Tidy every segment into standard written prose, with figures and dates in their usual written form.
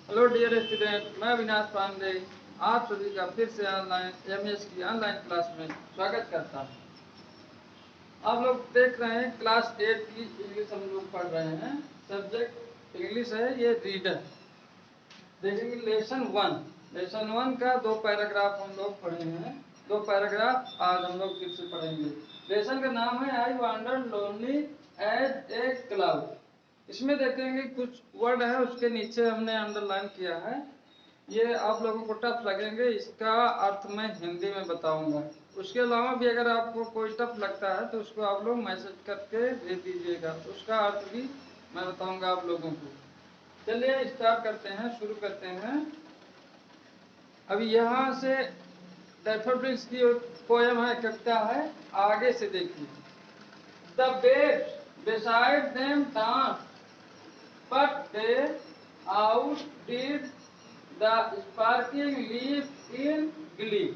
Hello dear student, मैं अविनाश पांडे आप सभी का फिर से ऑनलाइन एमएस की ऑनलाइन क्लास में स्वागत करता हूं। आप लोग देख रहे हैं क्लास 8 की इंग्लिश हम लोग पढ़ रहे हैं। सब्जेक्ट इंग्लिश है, ये रीडर। देखेंगे लेसन वन का 2 पैराग्राफ हम लोग पढ़े हैं। 2 पैराग्राफ आज हम लोग फिर से पढ़ेंगे। लेसन का नाम है I wander lonely as a cloud. इसमें देखेंगे कुछ वर्ड है, उसके नीचे हमने अंडरलाइन किया है। ये आप लोगों को टफ लगेंगे, इसका अर्थ मैं हिंदी में बताऊंगा। उसके अलावा भी अगर आपको कोई टफ लगता है तो उसको आप लोग मैसेज करके भेज दीजिएगा, उसका अर्थ भी मैं बताऊंगा आप लोगों को। चलिए स्टार्ट करते हैं, शुरू करते हैं। अभी यहाँ से डैफोडिल्स की पोयम है, कविता है, आगे से देखिए। The waves beside them danced, but they outdid the sparkling leaf in glee।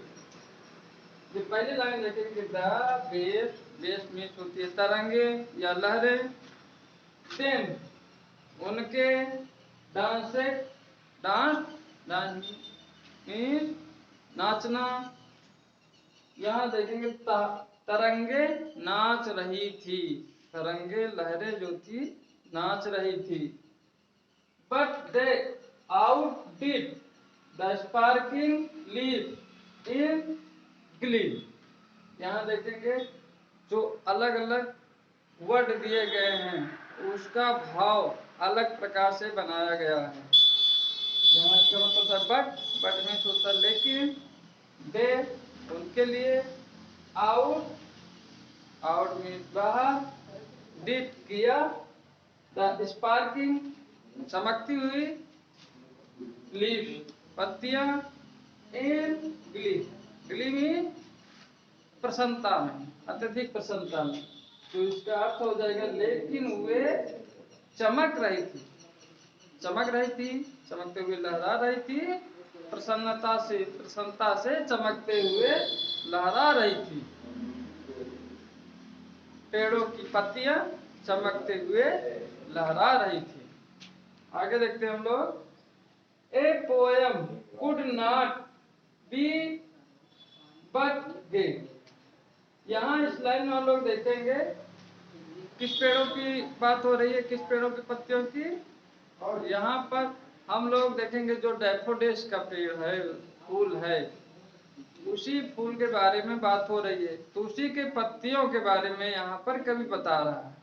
जो पहली लाइन देखेंगे, द बेस, बेस मीन्स होती है तरंगे या लहरें, देम उनके, डांसेड, डांस, डांस मीन्स नाचना। यहाँ देखेंगे तरंगे नाच रही थी, तरंगे लहरें जो थी नाच रही थी। But they outdid the sparkling leaf in glee। यहाँ देखेंगे जो अलग अलग वर्ड दिए गए हैं उसका भाव अलग प्रकार से बनाया गया है। यहाँ इसका मतलब था बट में होता लेकिन, दे उनके लिए, आउट, आउट मीन्स बाहर, डिड किया, द स्पार्किंग चमकती हुई, लीफ पत्तियां, इन ग्ली, ग्ली में प्रसन्नता में, अत्यधिक प्रसन्नता में। तो इसका अर्थ हो जाएगा लेकिन वे चमक रही थी, चमक रही थी, चमकते हुए लहरा रही थी, प्रसन्नता से, प्रसन्नता से चमकते हुए लहरा रही थी। पेड़ों की पत्तियां चमकते हुए लहरा रही थी। आगे देखते हैं हम लोग। A poem could not be but gay. यहाँ इस लाइन में हम लोग देखेंगे किस पेड़ों की बात हो रही है, किस पेड़ों की पत्तियों की। और यहाँ पर हम लोग देखेंगे जो डैफोडिल्स का पेड़ है, फूल है, उसी फूल के बारे में बात हो रही है, तो उसी के पत्तियों के बारे में यहाँ पर कवि बता रहा है।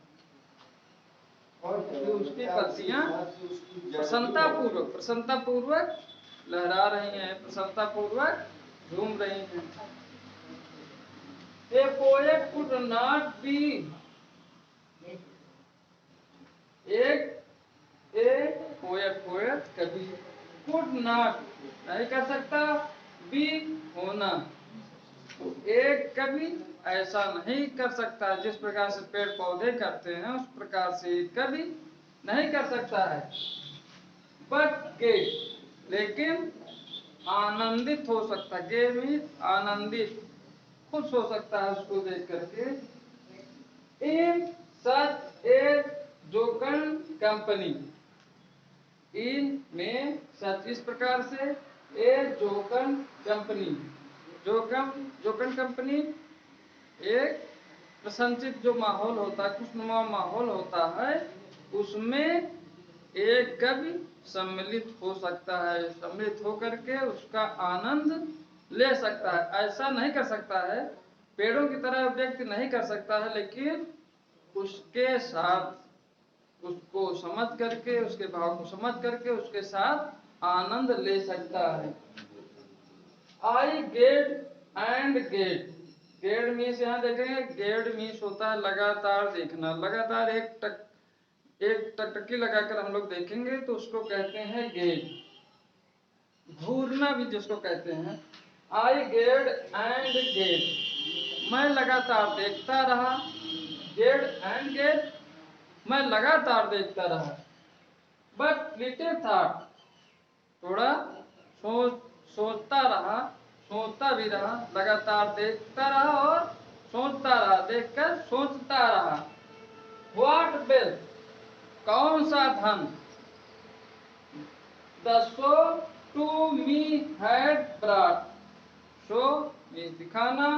और उसकी पत्तियां प्रसन्नता पूर्वक लहरा रही हैं, प्रसन्नता पूर्वक झूम रही हैं। ए poet could not B, poet कभी, कुड नॉट नहीं कर सकता, बी होना, तो एक कभी ऐसा नहीं कर सकता। जिस प्रकार से पेड़ पौधे करते हैं उस प्रकार से कभी नहीं कर सकता है। बट गे लेकिन आनंदित हो सकता, गे मीन्स आनंदित, खुश हो सकता है उसको देख करके। इन सच ए जोकन कंपनी, इन में सच इस प्रकार से, ए जोकन कंपनी, जोकन कंपनी एक प्रसन्नचित जो माहौल होता है, खुशनुमा माहौल होता है, उसमें एक कवि सम्मिलित हो सकता है, सम्मिलित होकर के उसका आनंद ले सकता है। ऐसा नहीं कर सकता है, पेड़ों की तरह व्यक्ति नहीं कर सकता है, लेकिन उसके साथ, उसको समझ करके, उसके भाव को समझ करके उसके साथ आनंद ले सकता है। आई गेड एंड गेड, गेड मीन्स यहाँ देखेंगे, गेड मीन्स होता है लगातार देखना, लगातार एक टकटकी लगाकर हम लोग देखेंगे तो उसको कहते हैं गेड, घूरना भी जिसको कहते हैं। आई गेड एंड गेड, मैं लगातार देखता रहा, गेड एंड गेड, मैं लगातार देखता रहा। बट लिटिल थॉट, थोड़ा सोचता रहा, सोचता भी रहा, लगातार देखता रहा और सोचता रहा, देखकर सोचता रहा। व्हाट वेल्थ, कौन सा धन, the show to me had brought, show means दिखाना,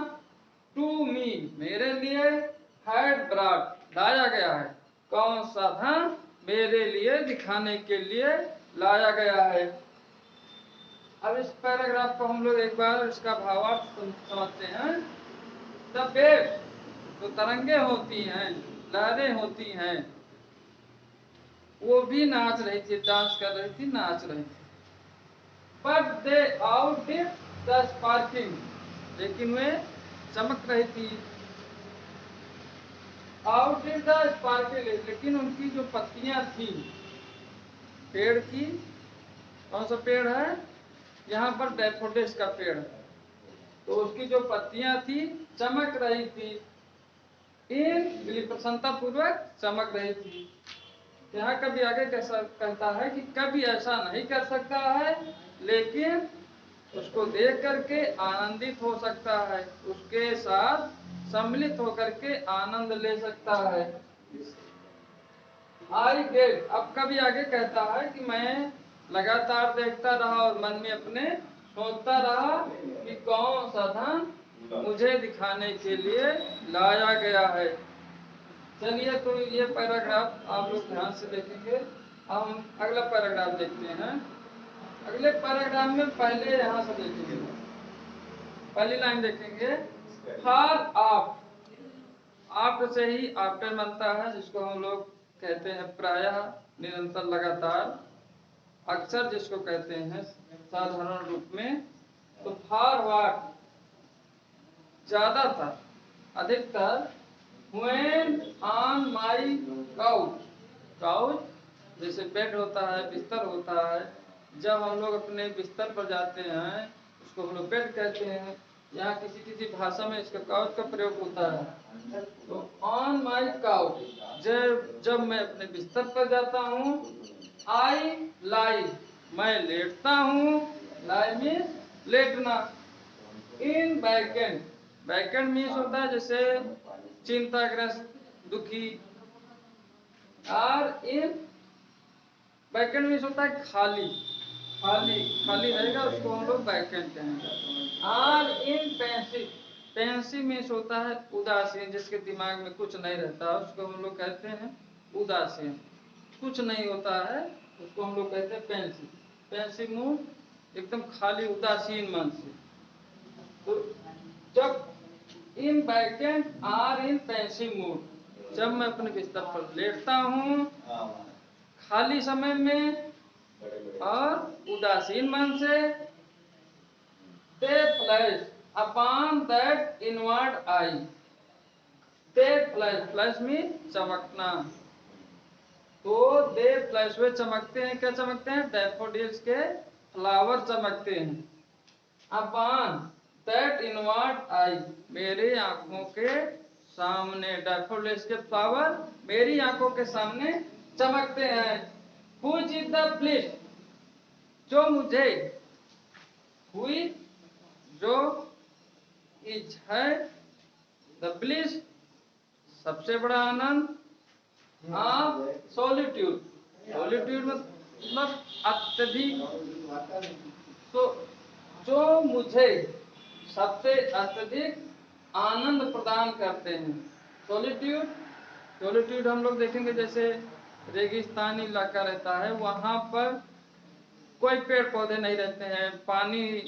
टू मी मेरे लिए, हैड ब्रॉट लाया गया है, कौन सा धन मेरे लिए दिखाने के लिए लाया गया है। अब इस पैराग्राफ को हम लोग एक बार इसका भावार्थ समझते हैं। द वेव्स जो तरंगे होती हैं, लहरें होती हैं, वो भी नाच रही थी, डांस कर रही थी, नाच रही थी। बट दे आउटडिड द स्पार्किंग, लेकिन वे चमक रही थी। आउटडिड द स्पार्किंग, लेकिन उनकी जो पत्तियां थी पेड़ की, कौन सा पेड़ है यहाँ पर, डैफोडिल्स का पेड़ है, तो उसकी जो पत्तियां थी चमक रही थी, इन प्रसन्नता पूर्वक चमक रही थी। यहाँ कभी आगे कैसा कहता है कि कभी ऐसा नहीं कर सकता है, लेकिन उसको देख करके आनंदित हो सकता है, उसके साथ सम्मिलित होकर के आनंद ले सकता है। आई गेट, अब कभी आगे कहता है कि मैं लगातार देखता रहा और मन में अपने सोचता रहा कि कौन सा धन मुझे दिखाने के लिए लाया गया है। चलिए तो ये पैराग्राफ आप लोग ध्यान से देखेंगे। हम अगला पैराग्राफ देखते हैं। अगले पैराग्राफ में पहले यहाँ से देखेंगे, पहली लाइन देखेंगे, फार ऑफ, आफ्टर से ही आफ्टर बनता है, जिसको हम लोग कहते हैं प्रायः, निरंतर, लगातार, अक्सर जिसको कहते हैं साधारण रूप में। तो फार वाट ज्यादातर, अधिकतर, when on my couch, couch जैसे बेड होता है, बिस्तर होता है, जब हम लोग अपने बिस्तर पर जाते हैं उसको हम लोग बेड कहते हैं। यहाँ किसी किसी भाषा में इसका काउच का प्रयोग होता है। तो ऑन माई काउच, जब मैं अपने बिस्तर पर जाता हूँ, आई लाई मैं लेटता हूँ, लाई मीन्स लेटना, इन बैकेंड, बैकेंड मीन्स होता है जैसे चिंताग्रस्त, दुखी, और इन बैकेंड मीन्स होता है खाली, खाली खाली रहेगा उसको हम लोग बैकेंड कहेंगे। और इन पेंसिव, पेंसिव मीन्स होता है उदासीन, जिसके दिमाग में कुछ नहीं रहता उसको हम लोग कहते हैं उदासीन, कुछ नहीं होता है उसको हम लोग कहते हैं पेंसिव। पेंसिव मूड एकदम खाली उदासीन मन से। तो जब in vacant or in pensive mood, जब मैं अपने बिस्तर पर लेटता हूँ खाली समय में और उदासीन मन से, they flash upon that inward eye, they flash, flash में चमकना, तो they flash वे चमकते हैं, क्या चमकते हैं, डैफोडिल्स के फ्लावर चमकते हैं। upon that inward eye, मेरे आंखों के सामने, डैफोडिल्स के फ्लावर मेरी आंखों के सामने चमकते हैं। Which is the bliss, जो मुझे, हुई जो, इज है, द ब्लिस सबसे बड़ा आनंद, ऑफ सॉलिट्यूड, सॉलिट्यूड मतलब अत्यधिक, तो जो मुझे सबसे अत्यधिक आनंद प्रदान करते हैं। सॉलिट्यूड, सॉलिट्यूड हम लोग देखेंगे जैसे रेगिस्तानी इलाका रहता है, वहाँ पर कोई पेड़ पौधे नहीं रहते हैं, पानी,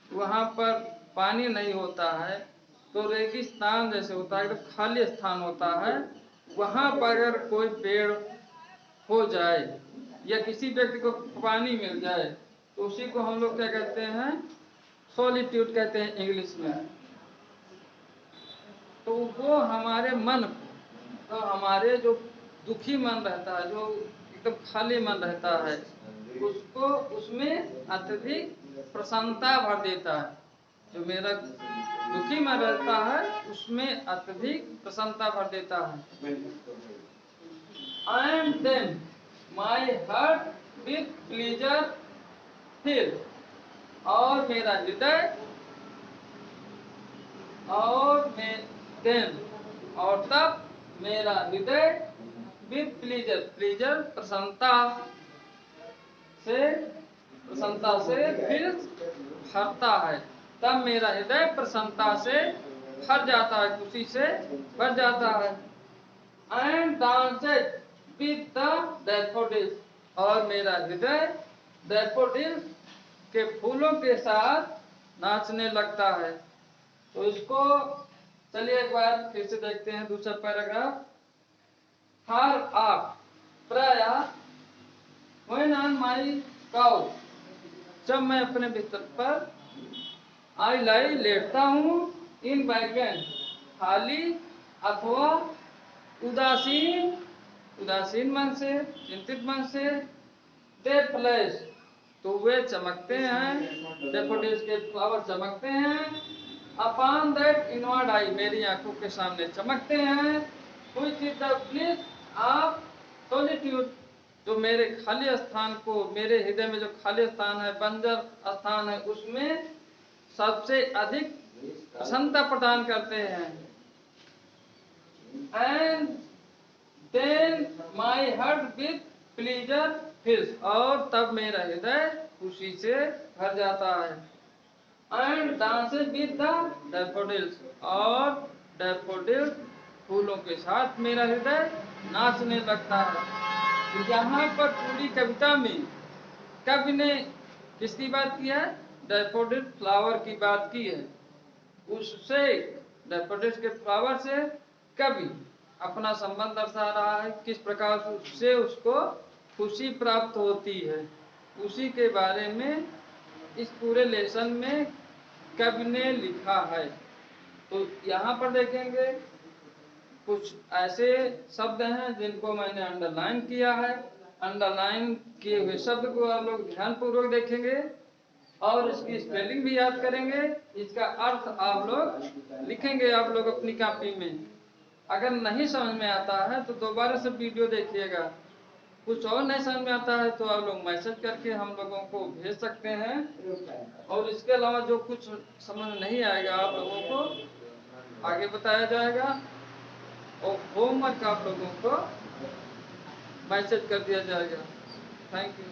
वहाँ पर पानी नहीं होता है, तो रेगिस्तान जैसे होता है, एकदम खाली स्थान होता है, वहाँ पर अगर कोई पेड़ हो जाए या किसी व्यक्ति को पानी मिल जाए तो उसी को हम लोग क्या कहते हैं, सॉलिट्यूड कहते हैं इंग्लिश में। तो वो हमारे मन को, तो हमारे जो दुखी मन रहता है, जो एकदम खाली मन रहता है, उसको उसमें अत्यधिक प्रसन्नता भर देता है। जो मेरा दुखी मन रहता है उसमें अत्यधिक प्रसन्नता भर देता है। And then my heart with pleasure फिर, और मेरा हृदय, और मैं then, और तब मेरा हृदय with pleasure, pleasure प्रसन्नता प्रसन्नता से फिर भरता है, तब मेरा हृदय प्रसन्नता से भर जाता है, खुशी से भर जाता है। एंड डांसेड विद द डैफोडिल्स, और मेरा हृदय डैफोडिल्स के फूलों के साथ नाचने लगता है। तो इसको चलिए एक बार फिर से देखते हैं, दूसरा पैराग्राफ। हर आप प्राया व्हेन ऑन माई काउच, जब मैं अपने बिस्तर पर आई लाई लेटता हूँ, इन वैकेंट खाली अथवा उदासीन, उदासीन मन से, चिंतित मन से, दे फ्लैश, तो वे चमकते हैं, डेफोडिल्स के फ्लावर चमकते हैं, अपॉन दैट इनवर्ड आई, मेरी आंखों के सामने चमकते हैं, which is the bliss of solitude, जो मेरे खाली स्थान को, मेरे हृदय में जो खाली स्थान है, बंजर स्थान है, उसमें सबसे अधिक प्रसन्नता प्रदान करते हैं। And then my heart with pleasure fills, और तब मेरा हृदय खुशी से भर जाता है। And dances with the daffodils, और डैफोडिल्स फूलों के साथ मेरा हृदय नाचने लगता है। यहाँ पर पूरी कविता में कवि ने किसकी बात की है? डैफोडिल फ्लावर की बात की है। उससे, डैफोडिल्स के फ्लावर से कवि अपना संबंध दर्शा रहा है, किस प्रकार से उससे उसको खुशी प्राप्त होती है, उसी के बारे में इस पूरे लेसन में कवि ने लिखा है। तो यहाँ पर देखेंगे कुछ ऐसे शब्द हैं जिनको मैंने अंडरलाइन किया है। अंडरलाइन किए हुए शब्द को आप लोग ध्यानपूर्वक देखेंगे और इसकी स्पेलिंग भी याद करेंगे, इसका अर्थ आप लोग लिखेंगे आप लोग अपनी कॉपी में। अगर नहीं समझ में आता है तो दोबारा से वीडियो देखिएगा। कुछ और नहीं समझ में आता है तो आप लोग मैसेज करके हम लोगों को भेज सकते हैं, और इसके अलावा जो कुछ समझ में नहीं आएगा आप लोगों को आगे बताया जाएगा, और होमवर्क आप लोगों को मैसेज कर दिया जाएगा। Thank you.